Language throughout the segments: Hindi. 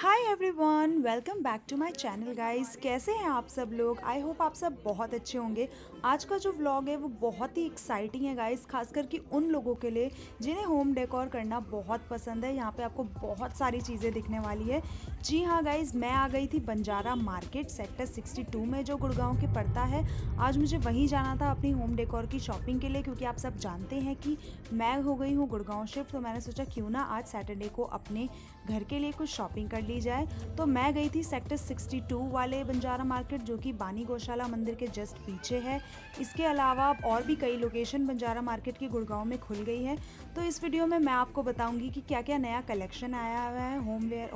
Hi everyone, welcome back to my channel guys. कैसे हैं आप सब लोग? आई होप आप सब बहुत अच्छे होंगे। आज का जो व्लॉग है वो बहुत ही एक्साइटिंग है गाइस, खासकर कि उन लोगों के लिए जिन्हें होम डेकोर करना बहुत पसंद है। यहाँ पे आपको बहुत सारी चीज़ें दिखने वाली है। जी हाँ गाइस, मैं आ गई थी बंजारा मार्केट सेक्टर 62 में, जो गुड़गांव के पड़ता है। आज मुझे वहीं जाना था अपनी होम डेकोर की शॉपिंग के लिए, क्योंकि आप सब जानते हैं कि मैं हो गई हूँ गुड़गांव शिफ्ट। तो मैंने सोचा क्यों ना आज सैटरडे को अपने घर के लिए कुछ शॉपिंग कर ली जाए। तो मैं गई थी सेक्टर 62 वाले बंजारा मार्केट, जो कि बानी गौशाला मंदिर के जस्ट पीछे है। इसके अलावा और भी कई लोकेशन बंजारा मार्केट की गुड़गांव में खुल गई है। तो इस वीडियो में मैं आपको बताऊंगी कि क्या क्या नया कलेक्शन आया हुआ है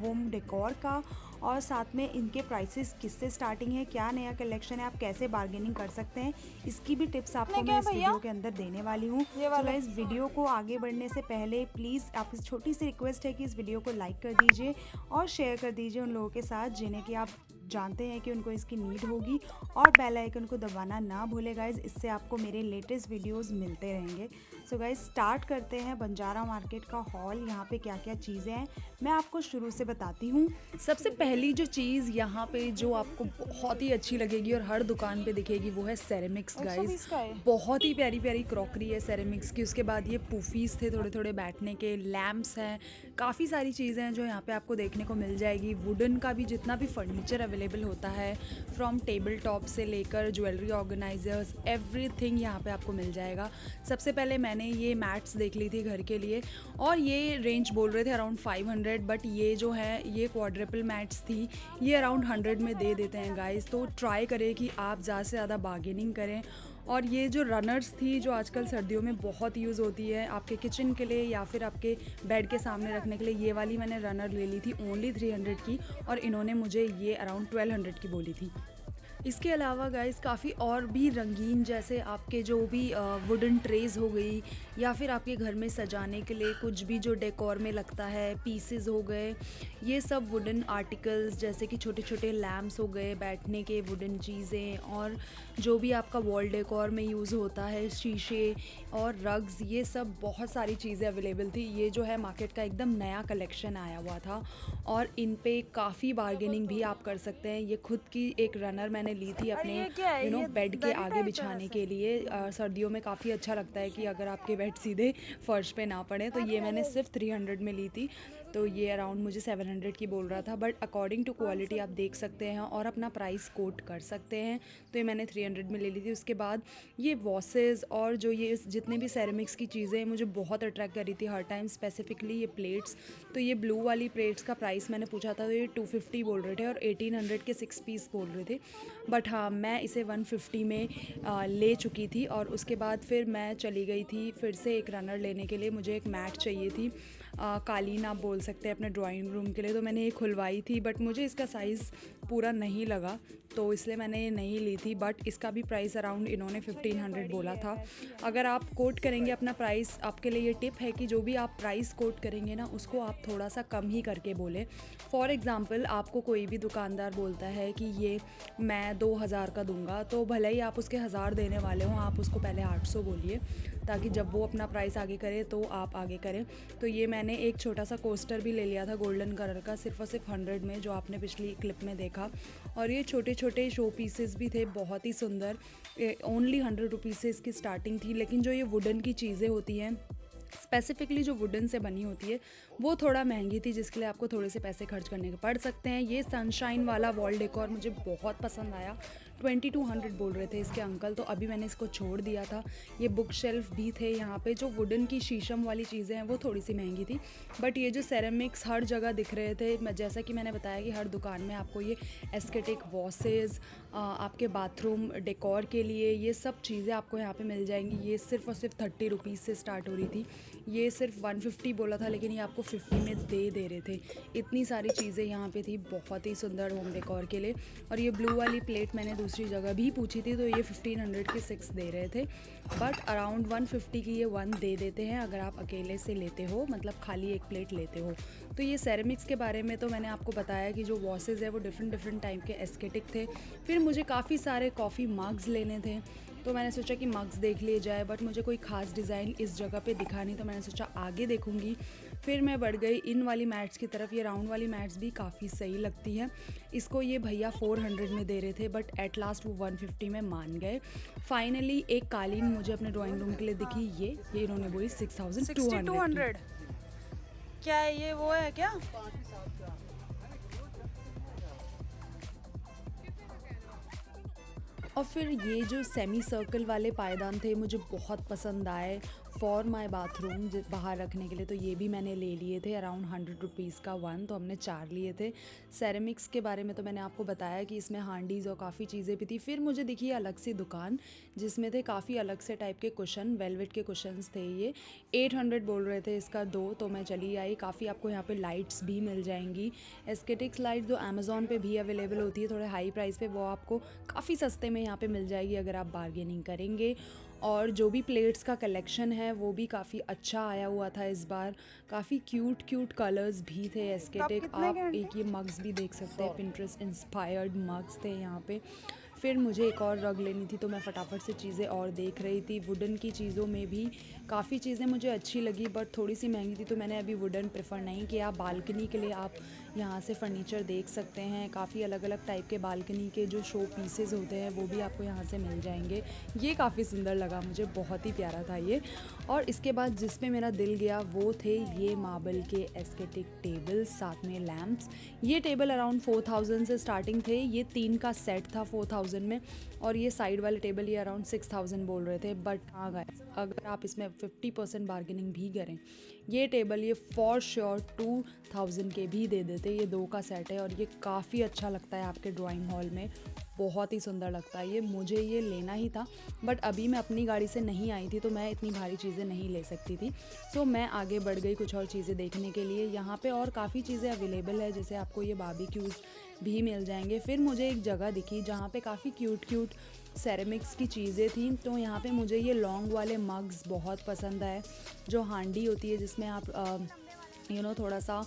होम डेकोर का, और साथ में इनके प्राइसेस किससे स्टार्टिंग है, क्या नया कलेक्शन है, आप कैसे बार्गेनिंग कर सकते हैं, इसकी भी टिप्स आपको मैं इस वीडियो के अंदर देने वाली हूँ। तो गाइस, वीडियो को आगे बढ़ने से पहले प्लीज़ आपसे छोटी सी रिक्वेस्ट है कि इस वीडियो को लाइक कर दीजिए और शेयर कर दीजिए उन लोगों के साथ जिन्हें कि आप जानते हैं कि उनको इसकी नीड होगी, और बेल आइकन को दबाना ना भूले गाइज। इससे आपको मेरे लेटेस्ट वीडियोस मिलते रहेंगे। सो गाइज, स्टार्ट करते हैं बंजारा मार्केट का हॉल। यहाँ पे क्या क्या चीज़ें हैं मैं आपको शुरू से बताती हूँ। सबसे पहली जो चीज़ यहाँ पे जो आपको बहुत ही अच्छी लगेगी और हर दुकान पे दिखेगी वो है सेरेमिक्स गाइज। 120 का है। बहुत ही प्यारी प्यारी क्रॉकरी है सेरेमिक्स की। उसके बाद ये पूफीस थे थोड़े थोड़े बैठने के, लैम्प्स हैं, काफ़ी सारी चीज़ें हैं जो यहाँ पे आपको देखने को मिल जाएगी। वुडन का भी जितना भी फर्नीचर अवेलेबल होता है, फ्रॉम टेबल टॉप से लेकर ज्वेलरी ऑर्गेनाइजर्स, एवरीथिंग यहाँ पे आपको मिल जाएगा। सबसे पहले मैंने ये मैट्स देख ली थी घर के लिए, और ये रेंज बोल रहे थे अराउंड 500, बट ये जो है ये क्वाड्रपल मैट्स थी, ये अराउंड 100 में दे देते हैं गाइस। तो ट्राई करें कि आप ज़्यादा से ज़्यादा बार्गेनिंग करें। और ये जो रनर्स थी जो आजकल सर्दियों में बहुत यूज़ होती है आपके किचन के लिए या फिर आपके बेड के सामने रखने के लिए, ये वाली मैंने रनर ले ली थी ओनली 300 की, और इन्होंने मुझे ये अराउंड 1200 की बोली थी। इसके अलावा गाइस काफ़ी और भी रंगीन, जैसे आपके जो भी वुडन ट्रेज हो गई, या फिर आपके घर में सजाने के लिए कुछ भी जो डेकोर में लगता है, पीसेस हो गए, ये सब वुडन आर्टिकल्स, जैसे कि छोटे छोटे लैम्प्स हो गए, बैठने के वुडन चीज़ें, और जो भी आपका वॉल डेकोर में यूज़ होता है, शीशे और रग्स, ये सब बहुत सारी चीज़ें अवेलेबल थी। ये जो है मार्केट का एकदम नया कलेक्शन आया हुआ था, और इन पे काफ़ी बार्गेनिंग भी आप कर सकते हैं। ये खुद की एक रनर मैंने ली थी और अपने ये क्या है? ये बेड के दरी आगे टाइप है बिछाने वैसे। के लिए। सर्दियों में काफ़ी अच्छा लगता है कि अगर आपके बेड सीधे फर्श पे ना पड़े। तो ये मैंने सिर्फ 300 में ली थी। तो ये अराउंड मुझे 700 की बोल रहा था, बट अकॉर्डिंग टू क्वालिटी आप देख सकते हैं और अपना प्राइस कोट कर सकते हैं। तो ये मैंने 300 में ले ली थी। उसके बाद ये वॉसेस और जो ये जितने भी सेरेमिक्स की चीज़ें मुझे बहुत अट्रैक्ट करी थी हर टाइम, स्पेसिफिकली ये प्लेट्स। तो ये ब्लू वाली प्लेट्स का प्राइस मैंने पूछा था, तो ये 250 बोल रहे थे, और 1800 के 6 पीस बोल रहे थे। बट हाँ, मैं इसे 150 में ले चुकी थी। और उसके बाद फिर मैं चली गई थी फिर से एक रनर लेने के लिए। मुझे एक मैट चाहिए थी, कालीन आप बोल सकते हैं अपने ड्राइंग रूम के लिए। तो मैंने ये खुलवाई थी, बट मुझे इसका साइज़ पूरा नहीं लगा, तो इसलिए मैंने ये नहीं ली थी। बट इसका भी प्राइस अराउंड इन्होंने 1500 बोला था। अगर आप कोट करेंगे अपना प्राइस, आपके लिए ये टिप है कि जो भी आप प्राइस कोट करेंगे ना, उसको आप थोड़ा सा कम ही करके बोलें। फॉर एग्ज़ाम्पल, आपको कोई भी दुकानदार बोलता है कि ये मैं 2000 का दूंगा, तो भले ही आप उसके 1000 देने वाले हों, आप उसको पहले 800 बोलिए, ताकि जब वो अपना प्राइस आगे करे तो आप आगे करें। तो ये मैंने एक छोटा सा कोस्टर भी ले लिया था गोल्डन कलर का, सिर्फ और सिर्फ 100 में, जो आपने पिछली क्लिप में देखा। और ये छोटे छोटे शो पीसेस भी थे, बहुत ही सुंदर। ओनली 100 रुपीज़ से इसकी स्टार्टिंग थी। लेकिन जो ये वुडन की चीज़ें होती हैं, स्पेसिफिकली जो वुडन से बनी होती है, वो थोड़ा महंगी थी, जिसके लिए आपको थोड़े से पैसे खर्च करने के पड़ सकते हैं। ये सनशाइन वाला वॉल डेकोर मुझे बहुत पसंद आया। 2200 बोल रहे थे इसके अंकल, तो अभी मैंने इसको छोड़ दिया था। ये बुक शेल्फ भी थे यहाँ पे। जो वुडन की शीशम वाली चीज़ें हैं वो थोड़ी सी महंगी थी, बट ये जो सेरेमिक्स हर जगह दिख रहे थे, जैसा कि मैंने बताया कि हर दुकान में आपको ये एस्थेटिक वॉसेस, आपके बाथरूम डेकोर के लिए, ये सब चीज़ें आपको यहाँ पे मिल जाएंगी। ये सिर्फ और सिर्फ 30 रुपीज़ से स्टार्ट हो रही थी। ये सिर्फ 150 बोला था, लेकिन ये आपको 50 में दे रहे थे। इतनी सारी चीज़ें यहाँ पे थी, बहुत ही सुंदर होम डेकोर के लिए। और ये ब्लू वाली प्लेट मैंने दूसरी जगह भी पूछी थी, तो ये 1500 के 6 दे रहे थे, बट अराउंड 150 की ये 1 दे देते हैं अगर आप अकेले से लेते हो, मतलब खाली एक प्लेट लेते हो। तो ये सेरेमिक्स के बारे में तो मैंने आपको बताया कि जो वॉसेस है वो डिफरेंट डिफरेंट टाइप के एस्थेटिक थे। फिर मुझे काफ़ी सारे कॉफ़ी मग्स लेने थे, तो मैंने सोचा कि मग्स देख लिए जाए, बट मुझे कोई ख़ास डिज़ाइन इस जगह पे दिखा नहीं, तो मैंने सोचा आगे देखूंगी। फिर मैं बढ़ गई इन वाली मैट्स की तरफ। ये राउंड वाली मैट्स भी काफ़ी सही लगती है। इसको ये भैया 400 में दे रहे थे, बट एट लास्ट वो 150 में मान गए। फाइनली एक कालीन मुझे अपने ड्राइंग रूम के लिए दिखी, ये इन्होंने बोली 6200 की। क्या है ये, वो है क्या? और फिर ये जो सेमी सर्कल वाले पायदान थे मुझे बहुत पसंद आए फॉर माई बाथरूम, बाहर रखने के लिए। तो ये भी मैंने ले लिए थे, अराउंड 100 रुपीज़ का वन, तो हमने 4 लिए थे। सेरेमिक्स के बारे में तो मैंने आपको बताया कि इसमें हांडीज़ और काफ़ी चीज़ें भी थी। फिर मुझे दिखी अलग सी दुकान जिसमें थे काफ़ी अलग से टाइप के कुशन, वेलवेट के कुशन्स थे। ये 800 बोल रहे थे इसका 2, तो मैं चली आई। काफ़ी आपको यहाँ पे लाइट्स भी मिल जाएंगी, एस्थेटिक्स लाइट जो अमेज़ॉन पे भी अवेलेबल होती है थोड़े हाई प्राइस पे, वो आपको काफ़ी सस्ते में यहाँ पे मिल जाएगी अगर आप बार्गेनिंग करेंगे। और जो भी प्लेट्स का कलेक्शन है वो भी काफ़ी अच्छा आया हुआ था इस बार। काफ़ी क्यूट कलर्स भी थे एस्थेटिक। आप एक ये मग्स भी देख सकते हैं, पिंटरेस्ट इंस्पायर्ड मग्स थे यहाँ पे। फिर मुझे एक और रग लेनी थी तो मैं फटाफट से चीज़ें और देख रही थी। वुडन की चीज़ों में भी काफ़ी चीज़ें मुझे अच्छी लगी, बट थोड़ी सी महंगी थी, तो मैंने अभी वुडन प्रेफर नहीं किया। बालकनी के लिए आप यहाँ से फ़र्नीचर देख सकते हैं। काफ़ी अलग अलग टाइप के बालकनी के जो शो पीसेज होते हैं वो भी आपको यहाँ से मिल जाएंगे। ये काफ़ी सुंदर लगा मुझे, बहुत ही प्यारा था ये। और इसके बाद जिस पे मेरा दिल गया वो थे ये मार्बल के एस्थेटिक टेबल्स, साथ में लैम्प्स। ये टेबल अराउंड 4000 से स्टार्टिंग थे। ये 3 का सेट था 4000 में, और ये साइड वाले टेबल ये अराउंड 6000 बोल रहे थे। बट हाँ गाइस, अगर आप इसमें 50% बार्गेनिंग भी करें, ये टेबल ये फॉर श्योर 2000 के भी दे देते। ये 2 का सेट है और ये काफ़ी अच्छा लगता है आपके ड्राइंग हॉल में, बहुत ही सुंदर लगता है ये। मुझे ये लेना ही था, बट अभी मैं अपनी गाड़ी से नहीं आई थी तो मैं इतनी भारी चीज़ें नहीं ले सकती थी। सो मैं आगे बढ़ गई कुछ और चीज़ें देखने के लिए। यहाँ पे और काफ़ी चीज़ें अवेलेबल है, जैसे आपको ये बारबेक्यूज़ भी मिल जाएंगे। फिर मुझे एक जगह दिखी जहाँ पे काफ़ी क्यूट सेरेमिक्स की चीज़ें थी। तो यहाँ पे मुझे ये लॉन्ग वाले मग्स बहुत पसंद आए, जो हांडी होती है जिसमें आप थोड़ा सा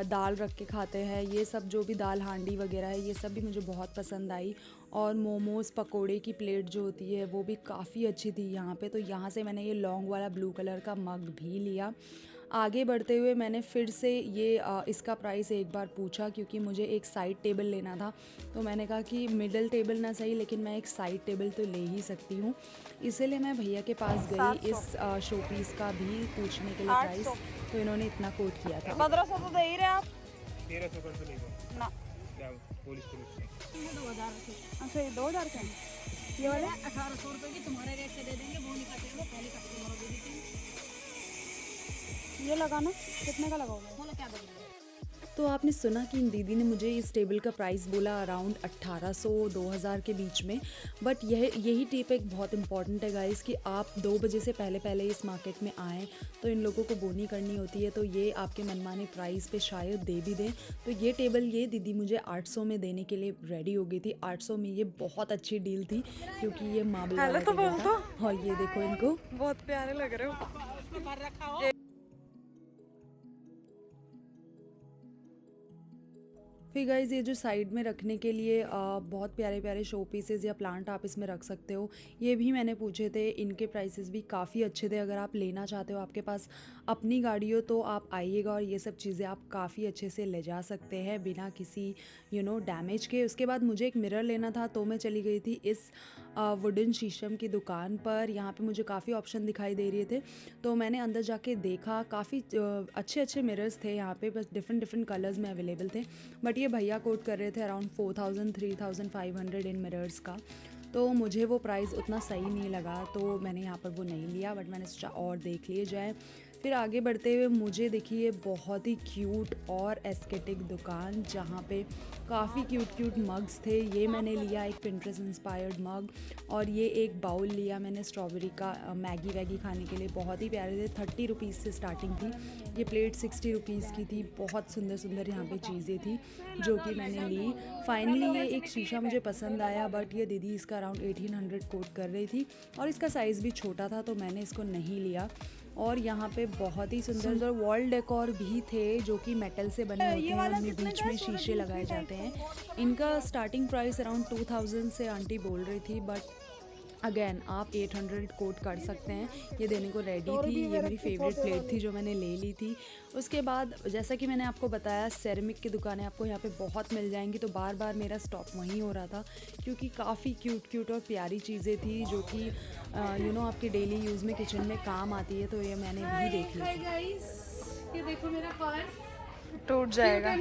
दाल रख के खाते हैं। ये सब जो भी दाल हांडी वगैरह है ये सब भी मुझे बहुत पसंद आई। और मोमोज़ पकोड़े की प्लेट जो होती है वो भी काफ़ी अच्छी थी यहाँ पे। तो यहाँ से मैंने ये लॉन्ग वाला ब्लू कलर का मग भी लिया। आगे बढ़ते हुए मैंने फिर से ये इसका प्राइस एक बार पूछा, क्योंकि मुझे एक साइड टेबल लेना था। तो मैंने कहा कि मिडल टेबल ना सही, लेकिन मैं एक साइड टेबल तो ले ही सकती हूँ। इसीलिए मैं भैया के पास गई इस शो पीस का भी पूछने के लिए प्राइस। तो इन्होंने इतना कोट किया था। 1500 तो दे ही रहे आप। 1300 कर तो नहीं ना, क्या पुलिस 2000 अच्छा ये 2000 का है। ये वाले 1800 रुपए की तुम्हारे रेट से दे देंगे, वो नहीं काटेंगे, पहले कस्टमर दे देते हैं। ये लगाना कितने का लगाओगे? बोलो क्या बोलेंगे? तो आपने सुना कि इन दीदी ने मुझे इस टेबल का प्राइस बोला अराउंड 1800-2000 के बीच में। बट यही टिप एक बहुत इंपॉर्टेंट है गाइस, कि आप 2 बजे से पहले इस मार्केट में आएँ तो इन लोगों को बोनी करनी होती है, तो ये आपके मनमाने प्राइस पे शायद दे भी दें। तो ये टेबल ये दीदी मुझे 800 में देने के लिए रेडी हो गई थी। 800 में ये बहुत अच्छी डील थी, क्योंकि ये मार्बल वाला तो टेबल बोल था। और ये देखो इनको, बहुत प्यारे लग रहे हो। फिर गाइज़ ये जो साइड में रखने के लिए बहुत प्यारे प्यारे शो पीसेस या प्लांट आप इसमें रख सकते हो, ये भी मैंने पूछे थे। इनके प्राइसेस भी काफ़ी अच्छे थे। अगर आप लेना चाहते हो, आपके पास अपनी गाड़ी हो, तो आप आइएगा और ये सब चीज़ें आप काफ़ी अच्छे से ले जा सकते हैं बिना किसी डैमेज के। उसके बाद मुझे एक मिरर लेना था, तो मैं चली गई थी इस वुडन शीशम की दुकान पर। यहाँ पे मुझे काफ़ी ऑप्शन दिखाई दे रहे थे, तो मैंने अंदर जाके देखा। काफ़ी अच्छे मिरर्स थे यहाँ पे, बस डिफरेंट कलर्स में अवेलेबल थे। बट ये भैया कोट कर रहे थे अराउंड 4500 इन मिरर्स का। तो मुझे वो प्राइस उतना सही नहीं लगा, तो मैंने यहाँ पर वो नहीं लिया। बट मैंने सोचा और देख लिए जाए। फिर आगे बढ़ते हुए मुझे देखिए बहुत ही क्यूट और एस्थेटिक दुकान, जहाँ पे काफ़ी क्यूट मग्स थे। ये मैंने लिया एक पिंटरेस्ट इंस्पायर्ड मग, और ये एक बाउल लिया मैंने स्ट्रॉबेरी का मैगी वैगी खाने के लिए। बहुत ही प्यारे थे, 30 रुपीज़ से स्टार्टिंग थी। ये प्लेट 60 रुपीज़ की थी। बहुत सुंदर यहाँ पे चीज़ें थी जो कि मैंने ली। फाइनली ये एक शीशा मुझे पसंद आया, बट ये दीदी इसका अराउंड 1800 कोट कर रही थी, और इसका साइज़ भी छोटा था, तो मैंने इसको नहीं लिया। और यहाँ पे बहुत ही सुंदर वॉल डेकोर भी थे, जो कि मेटल से बने होते हैं, उनमें बीच में शीशे लगाए जाते हैं। इनका स्टार्टिंग प्राइस अराउंड 2000 से आंटी बोल रही थी, बट अगेन आप 800 कोट कर सकते हैं। ये देने को रेडी थी। ये मेरी फेवरेट प्लेट थी जो मैंने ले ली थी। उसके बाद जैसा कि मैंने आपको बताया, सेरेमिक की दुकानें आपको यहाँ पे बहुत मिल जाएंगी, तो बार बार मेरा स्टॉप वहीं हो रहा था क्योंकि काफ़ी क्यूट और प्यारी चीज़ें थी जो कि आपके डेली यूज़ में किचन में काम आती है। तो ये मैंने भी देख ली। ये देखो मेरा पर्स टूट जाएगा।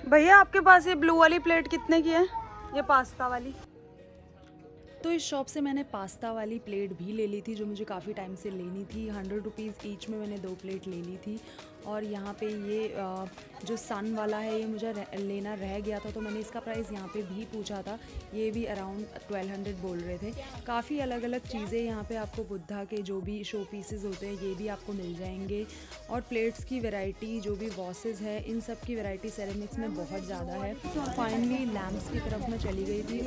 भैया आपके पास ये ब्लू वाली प्लेट कितने की है? ये पास्ता वाली। तो इस शॉप से मैंने पास्ता वाली प्लेट भी ले ली थी जो मुझे काफ़ी टाइम से लेनी थी। 100 रुपीज़ ईच में मैंने 2 प्लेट ले ली थी। और यहाँ पे ये जो सन वाला है ये मुझे लेना रह गया था, तो मैंने इसका प्राइस यहाँ पे भी पूछा था। ये भी अराउंड 1200 बोल रहे थे। काफ़ी अलग अलग चीज़ें यहाँ पे आपको बुद्धा के जो भी शो पीसेस होते हैं ये भी आपको मिल जाएंगे। और प्लेट्स की वैरायटी, जो भी वॉसेस है, इन सब की वैरायटी सेरेमिक्स में बहुत ज़्यादा है। फाइनली लैम्प्स की तरफ मैं चली गई थी।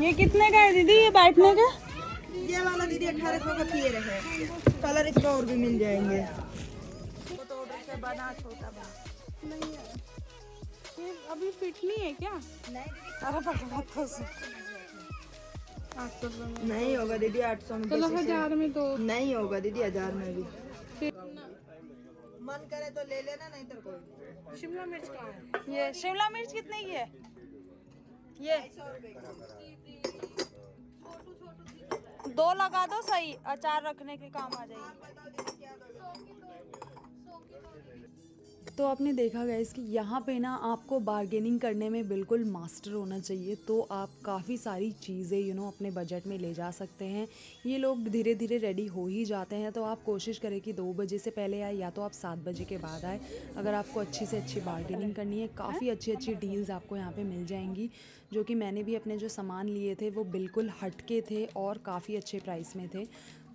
ये कितने का है दीदी ये बैठने का? ये वाला दीदी 1800 का पिए रहे। कलर इसमें और भी मिल जाएंगे। नहीं है, ये अभी फिट नहीं है क्या? अरे पकड़ा तो उसे। 800 में नहीं होगा दीदी 800 में। चलो 1000 में दो। नहीं होगा दीदी 1000 में भी। मन करे तो ले लेना, नहीं तो कोई। शिमला मिर्च कहाँ है? ये शिमला मिर्च कितने की है? ये 2 लगा दो, सही अचार रखने के काम आ जाएगी। तो आपने देखा गाइस कि यहाँ पे ना आपको बार्गेनिंग करने में बिल्कुल मास्टर होना चाहिए, तो आप काफ़ी सारी चीज़ें अपने बजट में ले जा सकते हैं। ये लोग धीरे धीरे रेडी हो ही जाते हैं, तो आप कोशिश करें कि 2 बजे से पहले आए या तो आप 7 बजे के बाद आए। अगर आपको अच्छी से अच्छी बार्गेनिंग करनी है, काफ़ी अच्छी अच्छी डील्स आपको यहाँ पे मिल जाएंगी। जो कि मैंने भी अपने जो सामान लिए थे वो बिल्कुल हटके थे और काफ़ी अच्छे प्राइस में थे।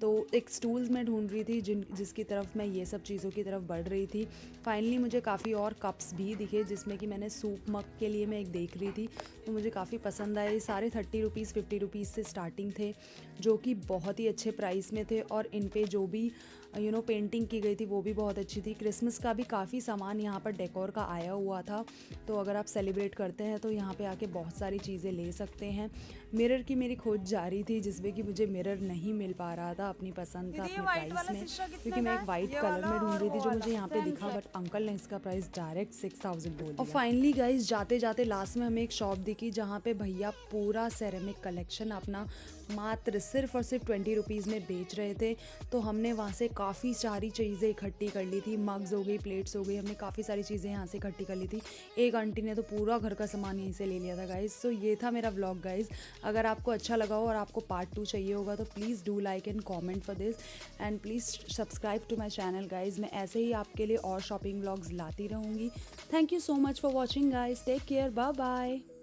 तो एक स्टूल्स मैं ढूंढ रही थी जिसकी तरफ मैं ये सब चीज़ों की तरफ बढ़ रही थी। फाइनली मुझे काफ़ी और कप्स भी दिखे, जिसमें कि मैंने सूप मग के लिए मैं एक देख रही थी, तो मुझे काफ़ी पसंद आए। ये सारे 30 रुपीज़ 50 रुपीज़ से स्टार्टिंग थे, जो कि बहुत ही अच्छे प्राइस में थे। और इन पे जो भी पेंटिंग की गई थी वो भी बहुत अच्छी थी। क्रिसमस का भी काफ़ी सामान यहाँ पर डेकोर का आया हुआ था, तो अगर आप सेलिब्रेट करते हैं तो यहाँ पे आके बहुत सारी चीज़ें ले सकते हैं। मिरर की मेरी खोज जारी थी, जिसमें कि मुझे मिरर नहीं मिल पा रहा था अपनी पसंद का अपने प्राइस में, क्योंकि मैं एक वाइट कलर में ढूंढ रही थी जो मुझे यहाँ पे दिखा, बट अंकल ने इसका प्राइस डायरेक्ट 6000 बोल दिया। और फाइनली गाइस जाते जाते लास्ट में हमें एक शॉप दिखी जहाँ पे भैया पूरा सेरेमिक कलेक्शन अपना मात्र सिर्फ और सिर्फ 20 रुपीज़ में बेच रहे थे। तो हमने वहाँ से काफ़ी सारी चीज़ें इकट्ठी कर ली थी। मग्स हो गई, प्लेट्स हो गई, हमने काफ़ी सारी चीज़ें यहाँ से इकट्ठी कर ली थी। एक आंटी ने तो पूरा घर का सामान यहीं से ले लिया था गाइस। तो ये था मेरा व्लॉग गाइस। अगर आपको अच्छा लगा हो और आपको पार्ट 2 चाहिए होगा तो please do like and comment for this and please subscribe to my channel guys. मैं ऐसे ही आपके लिए और शॉपिंग व्लॉग्स लाती रहूँगी। Thank you so much for watching guys. Take care, bye bye.